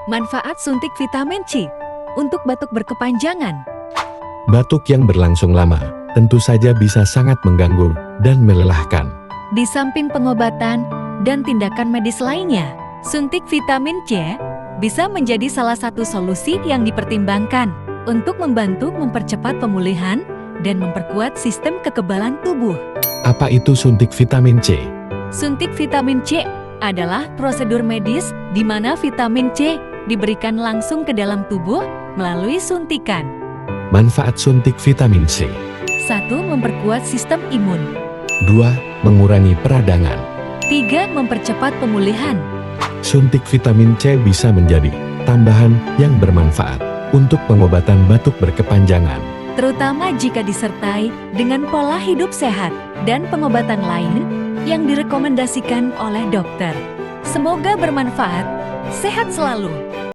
Manfaat suntik vitamin C untuk batuk berkepanjangan. Batuk yang berlangsung lama tentu saja bisa sangat mengganggu dan melelahkan. Di samping pengobatan dan tindakan medis lainnya, suntik vitamin C bisa menjadi salah satu solusi yang dipertimbangkan untuk membantu mempercepat pemulihan dan memperkuat sistem kekebalan tubuh. Apa itu suntik vitamin C? Suntik vitamin C adalah prosedur medis di mana vitamin C diberikan langsung ke dalam tubuh melalui suntikan. Manfaat suntik vitamin C. 1. Memperkuat sistem imun. 2. Mengurangi peradangan. 3. Mempercepat pemulihan. Suntik vitamin C bisa menjadi tambahan yang bermanfaat untuk pengobatan batuk berkepanjangan, Terutama jika disertai dengan pola hidup sehat dan pengobatan lain yang direkomendasikan oleh dokter. Semoga bermanfaat. Sehat selalu.